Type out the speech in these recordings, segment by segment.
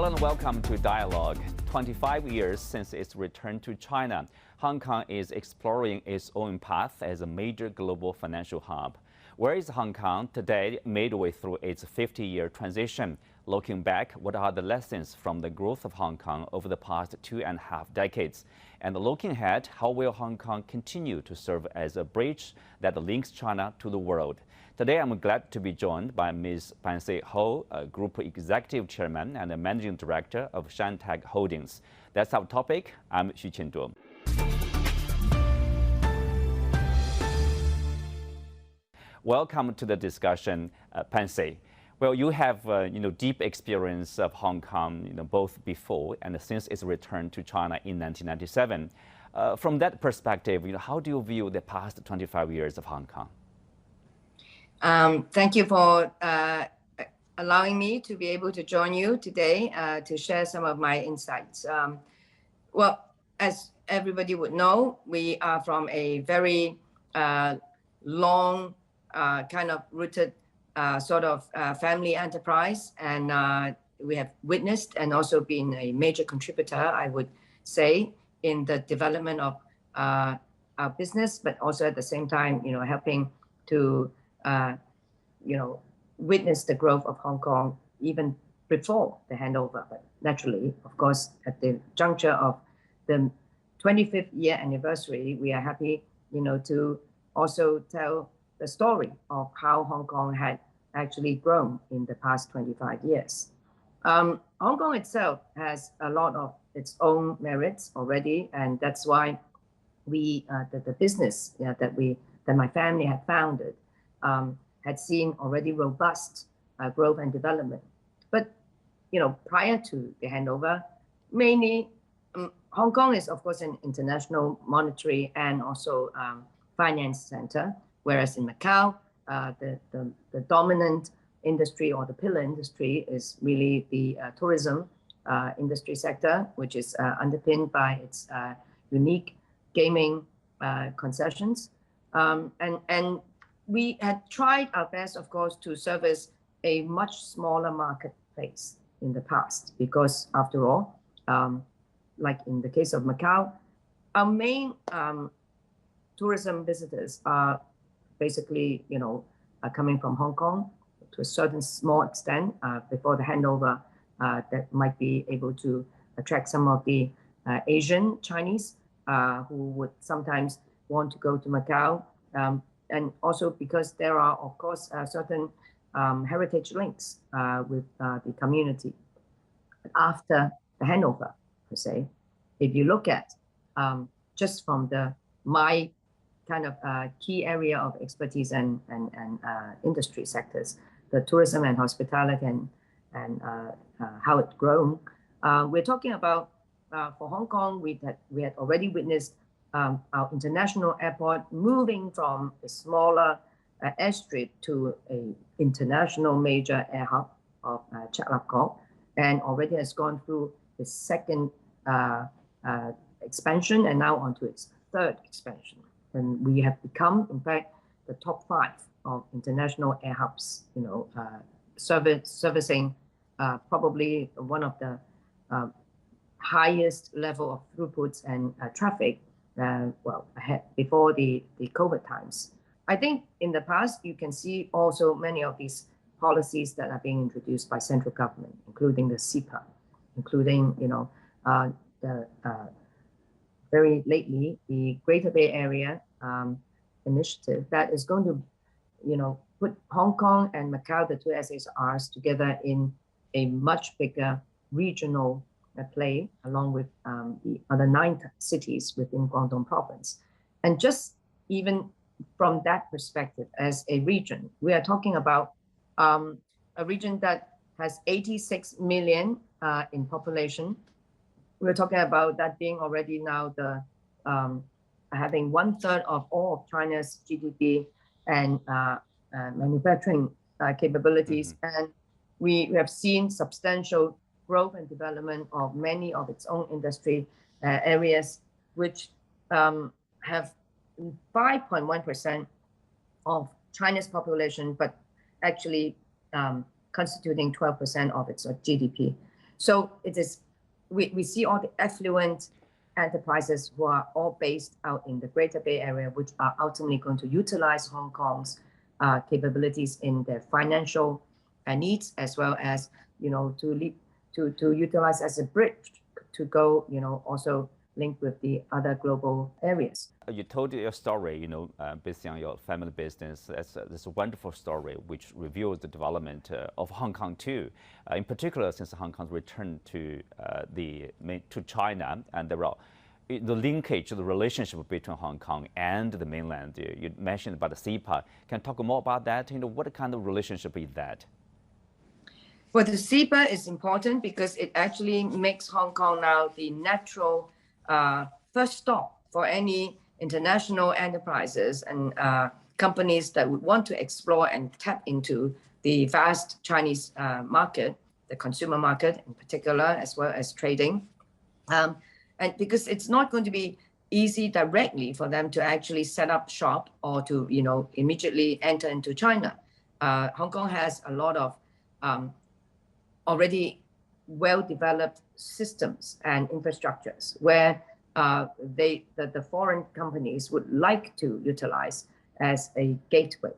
Hello and welcome to Dialogue. 25 years since its return to China, Hong Kong is exploring its own path as a major global financial hub. Where is Hong Kong today, midway through its 50-year transition? Looking back, what are the lessons from the growth of Hong Kong over the past 2.5 decades? And looking ahead, how will Hong Kong continue to serve as a bridge that links China to the world? Today, I'm glad to be joined by Ms. Pansy Ho, Group Executive Chairman and Managing Director of Shantech Holdings. That's our topic. I'm Xu Qinduo. Welcome to the discussion, Pansy. Well, you have deep experience of Hong Kong, both before and since its return to China in 1997. From that perspective, how do you view the past 25 years of Hong Kong? Thank you for allowing me to be able to join you today to share some of my insights. Well, as everybody would know, we are from a very long, kind of rooted sort of family enterprise, and we have witnessed and also been a major contributor, I would say, in the development of our business, but also at the same time, helping to witness the growth of Hong Kong even before the handover. But naturally, of course, at the juncture of the 25th year anniversary, we are happy, to also tell the story of how Hong Kong had actually grown in the past 25 years. Hong Kong itself has a lot of its own merits already, and that's why we, the business that my family had founded, had seen already robust growth and development. But, prior to the handover, mainly Hong Kong is, of course, an international monetary and also finance center, whereas in Macau, the dominant industry or the pillar industry is really the tourism industry sector, which is underpinned by its unique gaming concessions. And we had tried our best, of course, to service a much smaller marketplace in the past, because after all, like in the case of Macau, our main tourism visitors are basically, are coming from Hong Kong to a certain small extent before the handover that might be able to attract some of the Asian Chinese who would sometimes want to go to Macau. And also because there are, of course, certain heritage links with the community. After the handover, per se, if you look at just from my kind of key area of expertise and industry sectors, the tourism and hospitality and how it's grown, we're talking about for Hong Kong, we had already witnessed our international airport moving from a smaller airstrip to an international major air hub of Chek Lap Kok, and already has gone through its second expansion and now onto its third expansion. And we have become, in fact, the top 5 of international air hubs, servicing probably one of the highest level of throughputs and traffic ahead before the COVID times. I think in the past, you can see also many of these policies that are being introduced by central government, including the CEPA, including, very lately, the Greater Bay Area initiative that is going to, put Hong Kong and Macau, the two SARs, together in a much bigger regional play, along with the other 9 cities within Guangdong province. And just even from that perspective, as a region, we are talking about a region that has 86 million in population. We're talking about that being already now having 1/3 of all of China's GDP and manufacturing capabilities. And we have seen substantial growth and development of many of its own industry areas, which have 5.1% of China's population, but actually constituting 12% of its GDP. So it is, we see all the affluent enterprises who are all based out in the Greater Bay Area, which are ultimately going to utilize Hong Kong's capabilities in their financial needs, as well as, to utilize as a bridge to go, also linked with the other global areas. You told your story, based on your family business. That's a wonderful story, which reveals the development of Hong Kong too. In particular, since Hong Kong's return to China, and there are the linkage, the relationship between Hong Kong and the mainland. You mentioned about the CEPA. Can you talk more about that? What kind of relationship is that? Well, the CEPA is important because it actually makes Hong Kong now the natural first stop for any international enterprises and companies that would want to explore and tap into the vast Chinese market, the consumer market in particular, as well as trading. And because it's not going to be easy directly for them to actually set up shop or to, immediately enter into China. Hong Kong has a lot of already well-developed systems and infrastructures where the foreign companies would like to utilize as a gateway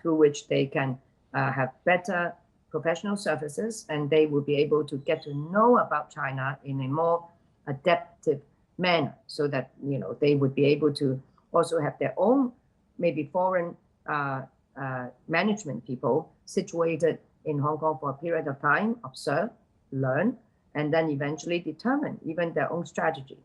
through which they can have better professional services, and they will be able to get to know about China in a more adaptive manner, so that they would be able to also have their own maybe foreign management people situated in Hong Kong for a period of time, observe, learn, and then eventually determine even their own strategy,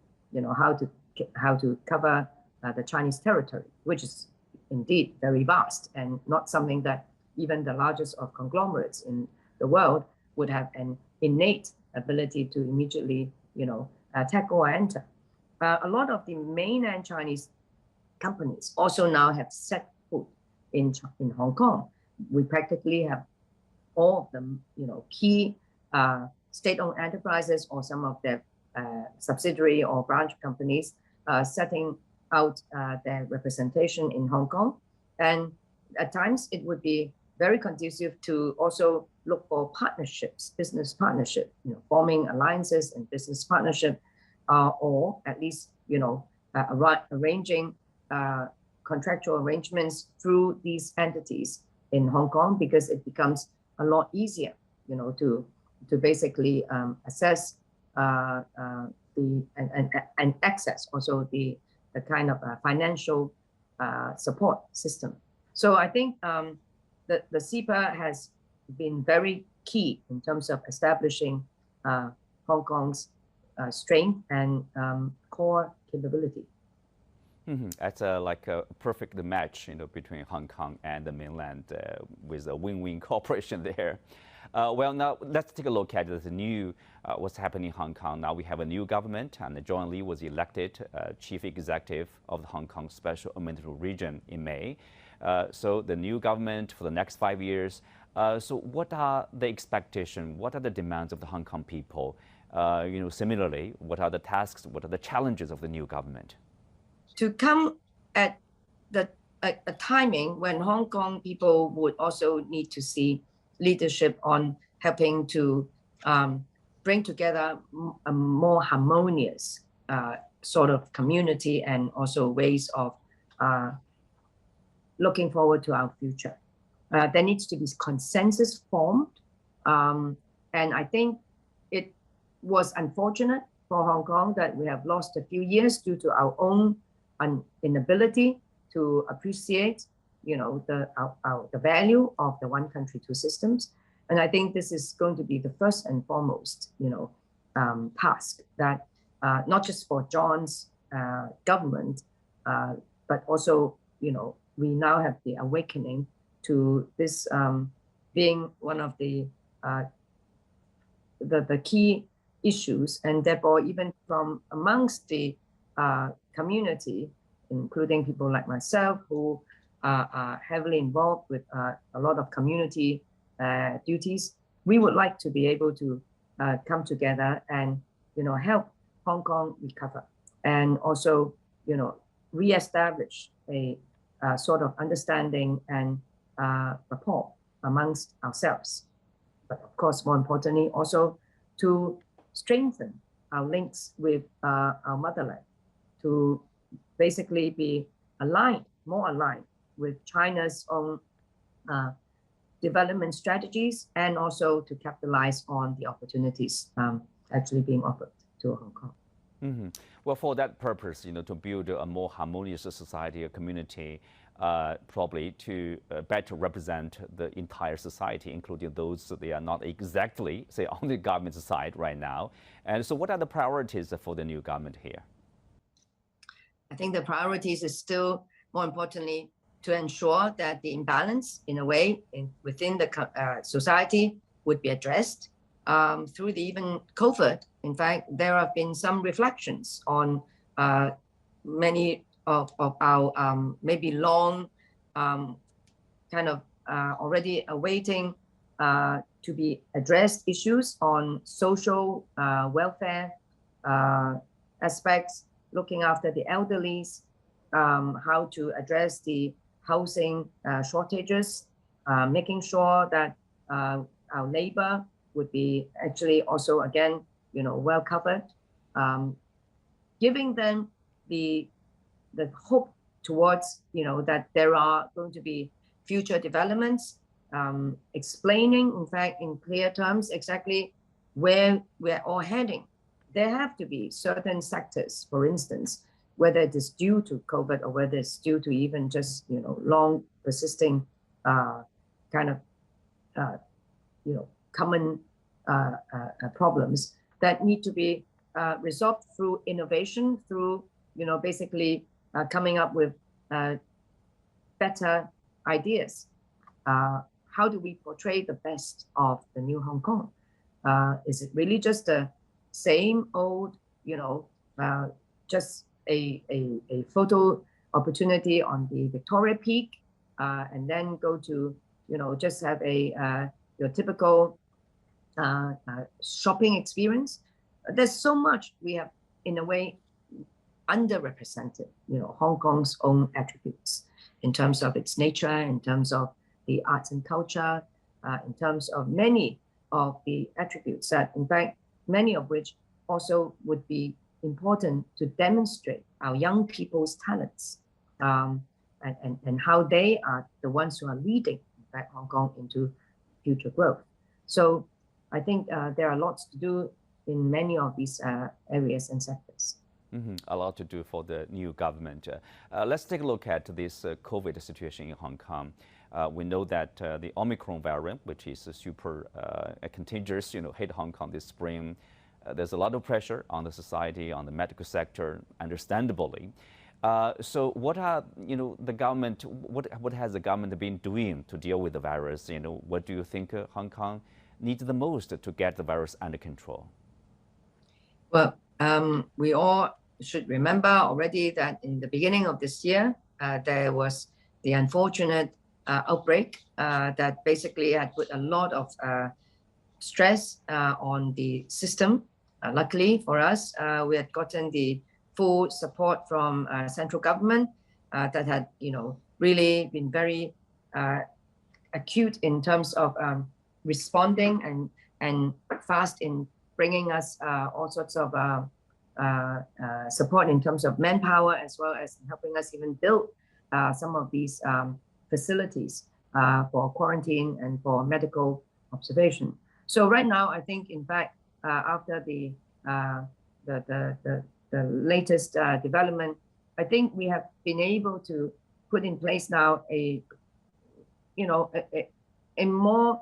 how to cover the Chinese territory, which is indeed very vast and not something that even the largest of conglomerates in the world would have an innate ability to immediately, tackle or enter. A lot of the mainland Chinese companies also now have set foot in Hong Kong. We practically have all of them, key state-owned enterprises or some of their subsidiary or branch companies setting out their representation in Hong Kong. And at times it would be very conducive to also look for partnerships, business partnership, forming alliances and business partnership, or at least, arranging contractual arrangements through these entities in Hong Kong, because it becomes a lot easier, to basically assess and access also the kind of financial support system. So I think the CEPA has been very key in terms of establishing Hong Kong's strength and core capability. Mm-hmm. That's like a perfect match, between Hong Kong and the mainland, with a win-win cooperation there. Well, now let's take a look at the new what's happening in Hong Kong. Now we have a new government, and John Lee was elected chief executive of the Hong Kong Special Administrative Region in May. So the new government for the next 5 years. So what are the expectations? What are the demands of the Hong Kong people? Similarly, what are the tasks? What are the challenges of the new government? To come at a timing when Hong Kong people would also need to see leadership on helping to bring together a more harmonious sort of community, and also ways of looking forward to our future. There needs to be consensus formed. And I think it was unfortunate for Hong Kong that we have lost a few years due to our own inability to appreciate, the value of the one country, two systems. And I think this is going to be the first and foremost, task that not just for John's government, but also, we now have the awakening to this being one of the key issues, and therefore even from amongst the community, including people like myself who are heavily involved with a lot of community duties, we would like to be able to come together and help Hong Kong recover, and also reestablish a sort of understanding and rapport amongst ourselves. But of course, more importantly, also to strengthen our links with our motherland, to basically be aligned, more aligned with China's own development strategies, and also to capitalize on the opportunities actually being offered to Hong Kong. Mm-hmm. Well, for that purpose, to build a more harmonious society, a community, probably to better represent the entire society, including those they are not exactly, say, on the government's side right now. And so what are the priorities for the new government here? I think the priorities is still, more importantly, to ensure that the imbalance, in a way, within the society would be addressed. Through the even COVID, in fact, there have been some reflections on many of our maybe long kind of already awaiting to be addressed issues on social welfare aspects, looking after the elderlies, how to address the housing shortages, making sure that our labor would be actually also, again, well covered, giving them the hope towards, that there are going to be future developments, explaining, in fact, in clear terms, exactly where we're all heading. There have to be certain sectors, for instance, whether it is due to COVID or whether it's due to even just, long persisting kind of, common problems that need to be resolved through innovation, through, basically coming up with better ideas. How do we portray the best of the new Hong Kong? Is it really just the same old, just a photo opportunity on the Victoria Peak, and then go to, just have your typical shopping experience? There's so much we have, in a way, underrepresented, Hong Kong's own attributes in terms of its nature, in terms of the arts and culture, in terms of many of the attributes that, in fact, many of which also would be important to demonstrate our young people's talents, and how they are the ones who are leading, in fact, Hong Kong into future growth. So I think there are lots to do in many of these areas and sectors. Mm-hmm. A lot to do for the new government. Let's take a look at this COVID situation in Hong Kong. We know that the Omicron variant, which is super contagious, hit Hong Kong this spring. There's a lot of pressure on the society, on the medical sector, understandably. So what are, the government, what has the government been doing to deal with the virus? What do you think Hong Kong needs the most to get the virus under control? Well, we all should remember already that in the beginning of this year, there was the unfortunate outbreak that basically had put a lot of stress on the system. Luckily for us, we had gotten the full support from central government that had, really been very acute in terms of responding and fast in bringing us all sorts of support in terms of manpower, as well as helping us even build some of these facilities for quarantine and for medical observation. So right now, I think, in fact, after the latest development, I think we have been able to put in place now a more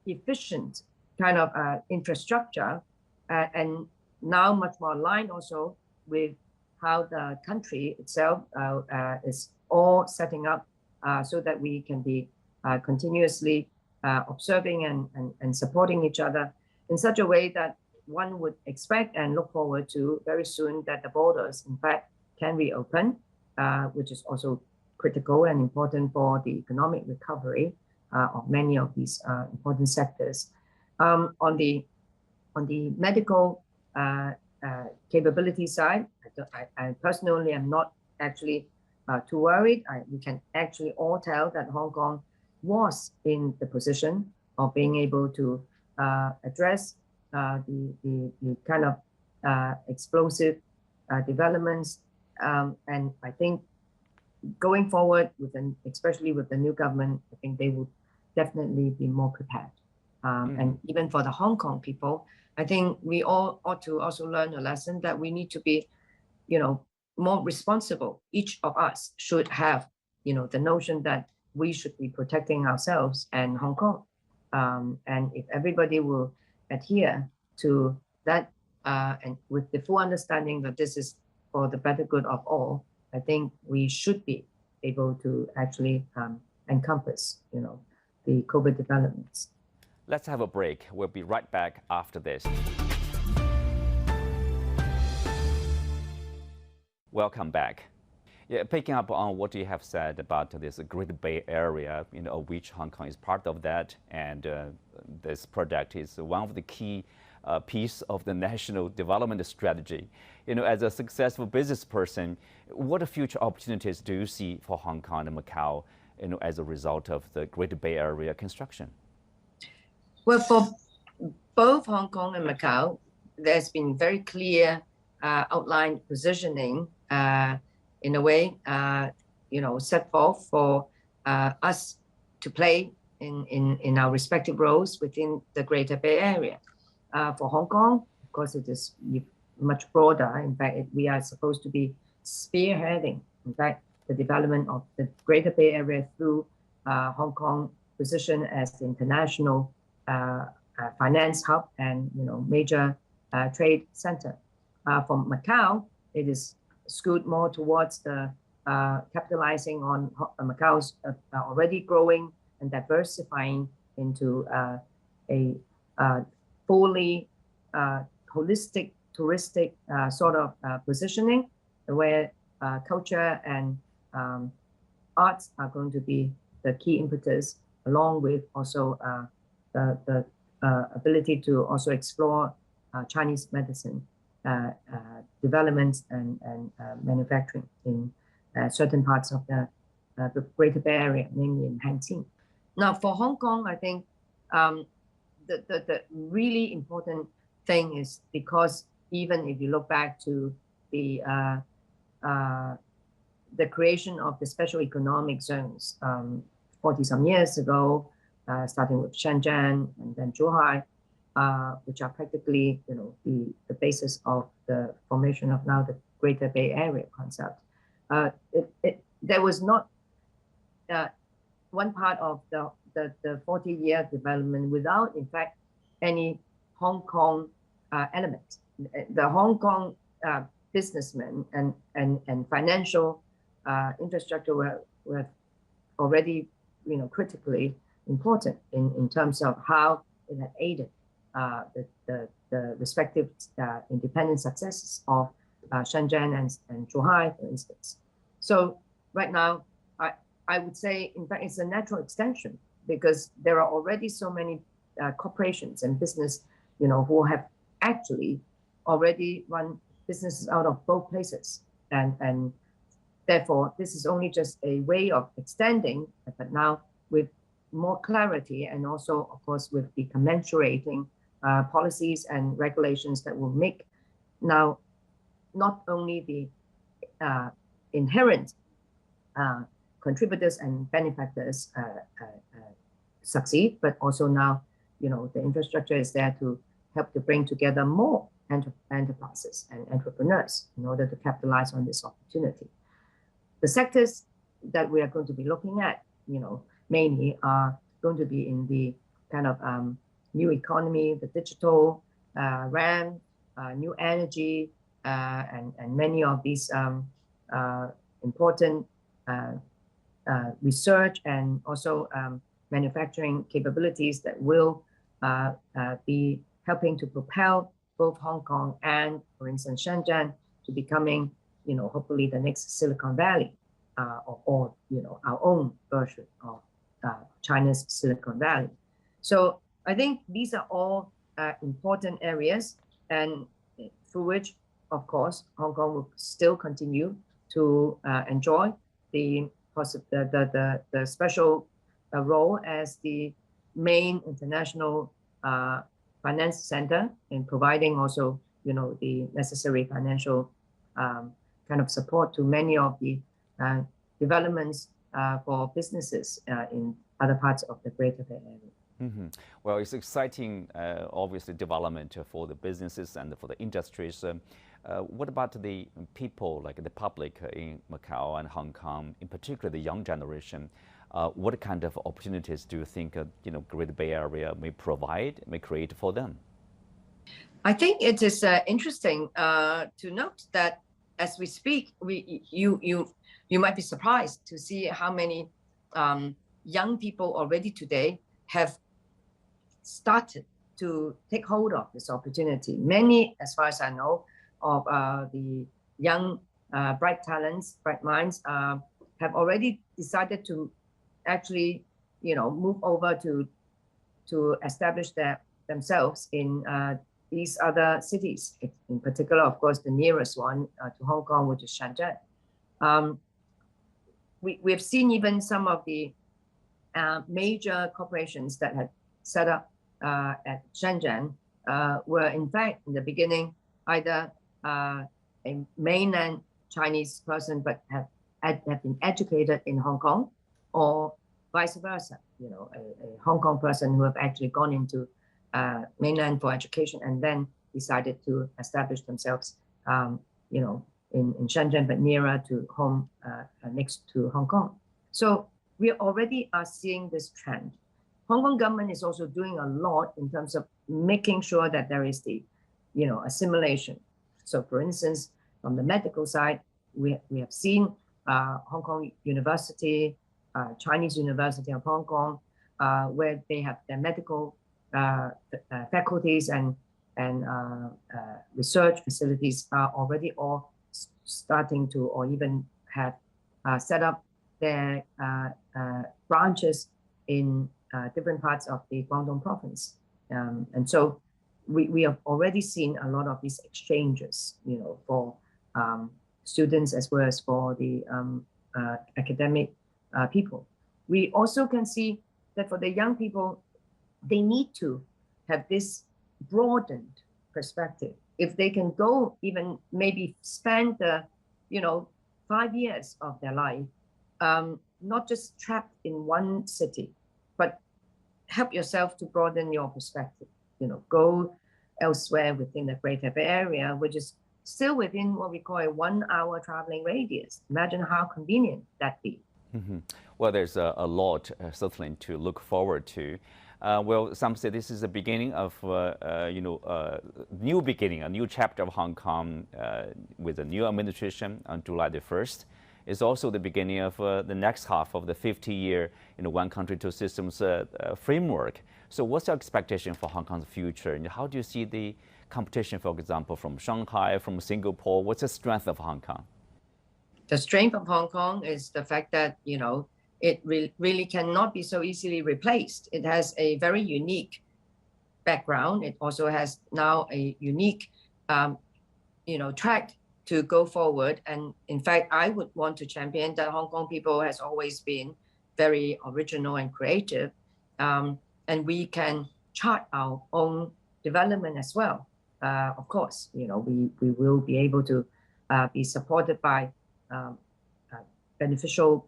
efficient kind of infrastructure, and now much more aligned also with how the country itself is all setting up so that we can be continuously observing and supporting each other in such a way that one would expect and look forward to very soon that the borders, in fact, can reopen, which is also critical and important for the economic recovery of many of these important sectors. On the medical capability side, I personally am not actually too worried. We can actually all tell that Hong Kong was in the position of being able to address the kind of explosive developments. And I think going forward, especially with the new government, I think they will definitely be more prepared. And even for the Hong Kong people, I think we all ought to also learn a lesson that we need to be, more responsible. Each of us should have, the notion that we should be protecting ourselves and Hong Kong. And if everybody will adhere to that, and with the full understanding that this is for the better good of all, I think we should be able to actually encompass, the COVID developments. Let's have a break. We'll be right back after this. Welcome back. Yeah, picking up on what you have said about this Great Bay Area, of which Hong Kong is part of that, and this project is one of the key piece of the national development strategy. As a successful business person, what future opportunities do you see for Hong Kong and Macau, as a result of the Great Bay Area construction? Well, for both Hong Kong and Macau, there's been very clear outlined positioning in a way, set forth for us to play in our respective roles within the Greater Bay Area. For Hong Kong, of course, it is much broader. In fact, we are supposed to be spearheading, in fact, the development of the Greater Bay Area through Hong Kong position as the international finance hub and major trade center. For Macau, it is skewed more towards the capitalizing on Macau's already growing and diversifying into a fully holistic touristic sort of positioning, where culture and arts are going to be the key impetus, along with also the ability to also explore Chinese medicine developments and manufacturing in certain parts of the Greater Bay Area, namely in Hanqing. Now, for Hong Kong, I think the really important thing is because even if you look back to the creation of the special economic zones 40-some years ago, starting with Shenzhen and then Zhuhai, which are practically, the basis of the formation of now the Greater Bay Area concept. There was not one part of the 40-year development without, in fact, any Hong Kong element. The Hong Kong businessmen and financial infrastructure were already, critically important in terms of how it had aided the respective independent successes of Shenzhen and Zhuhai, for instance. So right now, I would say, in fact, it's a natural extension because there are already so many corporations and business, who have actually already run businesses out of both places. And therefore, this is only just a way of extending, but now with more clarity and also, of course, with the commensurating policies and regulations that will make now not only the inherent contributors and benefactors succeed, but also now, the infrastructure is there to help to bring together more enterprises and entrepreneurs in order to capitalize on this opportunity. The sectors that we are going to be looking at, mainly are going to be in the kind of new economy, the digital realm, new energy, and many of these important research and also manufacturing capabilities that will be helping to propel both Hong Kong and, for instance, Shenzhen to becoming, hopefully the next Silicon Valley, or our own version of China's Silicon Valley. So I think these are all important areas, and through which, of course, Hong Kong will still continue to enjoy the special role as the main international finance center and providing also, the necessary financial kind of support to many of the developments for businesses in other parts of the Greater Bay Area. Mm-hmm. Well, it's exciting, obviously, development for the businesses and for the industries. What about the people, like the public in Macau and Hong Kong, in particular the young generation? What kind of opportunities do you think, Greater Bay Area may create for them? I think it is interesting to note that as we speak, you might be surprised to see how many young people already today have started to take hold of this opportunity. Many, as far as I know, of the young bright talents, bright minds have already decided to actually, move over to establish themselves in these other cities. In particular, of course, the nearest one to Hong Kong, which is Shenzhen. We've seen even some of the major corporations that had set up at Shenzhen were in fact in the beginning either a mainland Chinese person but have been educated in Hong Kong, or vice versa, a Hong Kong person who have actually gone into mainland for education and then decided to establish themselves, in Shenzhen, but nearer to home, next to Hong Kong. So we already are seeing this trend. Hong Kong government is also doing a lot in terms of making sure that there is the, assimilation. So for instance, from the medical side, we have seen Hong Kong University, Chinese University of Hong Kong, where they have their medical faculties and research facilities are already all starting to, or even have set up their branches in different parts of the Guangdong province. And so we have already seen a lot of these exchanges, for students as well as for the academic people. We also can see that for the young people, they need to have this broadened perspective. If they can go even maybe spend the, 5 years of their life, not just trapped in one city, but help yourself to broaden your perspective, go elsewhere within the Greater Bay Area, which is still within what we call a 1 hour traveling radius. Imagine how convenient that be. Mm-hmm. Well, there's a lot certainly to look forward to. Well, some say this is the beginning of, new beginning, a new chapter of Hong Kong with a new administration on July the 1st. It's also the beginning of the next half of the 50-year, one country, two systems framework. So what's your expectation for Hong Kong's future? And how do you see the competition, for example, from Shanghai, from Singapore? What's the strength of Hong Kong? The strength of Hong Kong is the fact that, it really cannot be so easily replaced. It has a very unique background. It also has now a unique, track to go forward. And in fact, I would want to champion that Hong Kong people has always been very original and creative. And we can chart our own development as well. Of course, we will be able to be supported by beneficial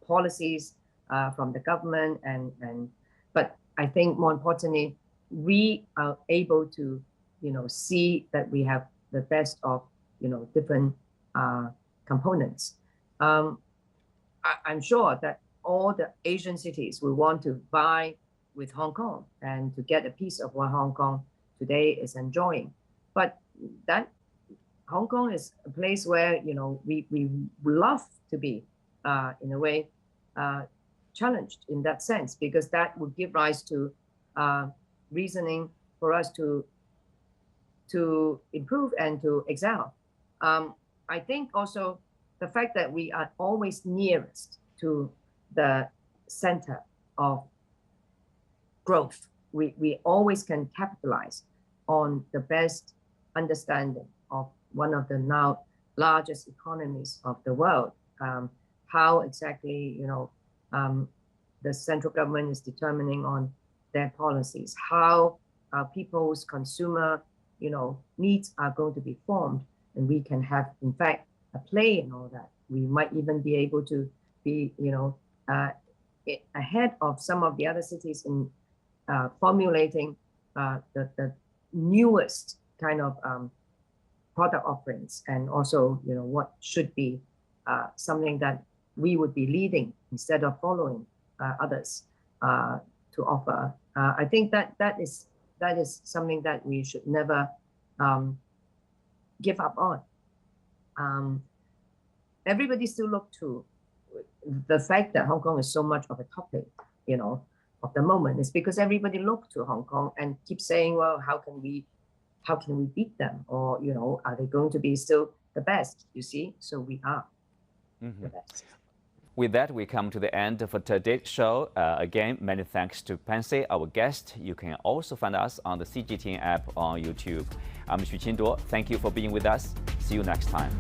policies from the government, but I think more importantly, we are able to, see that we have the best of, different components. I'm sure that all the Asian cities will want to vie with Hong Kong and to get a piece of what Hong Kong today is enjoying. But that Hong Kong is a place where, we love to be, in a way, challenged in that sense, because that would give rise to reasoning for us to improve and to excel. I think also the fact that we are always nearest to the center of growth, we always can capitalize on the best understanding of one of the now largest economies of the world. How exactly, the central government is determining on their policies, how people's consumer, needs are going to be formed, and we can have, in fact, a play in all that. We might even be able to be, ahead of some of the other cities in formulating the newest kind of product offerings, and also, what should be something that we would be leading instead of following others to offer. I think that is something that we should never give up on. Everybody still look to the fact that Hong Kong is so much of a topic, of the moment, is because everybody look to Hong Kong and keep saying, well, how can we beat them? Or, are they going to be still the best? You see, so we are the best. With that, we come to the end of today's show. Again, many thanks to Pansy, our guest. You can also find us on the CGTN app on YouTube. I'm Xu Qinduo. Thank you for being with us. See you next time.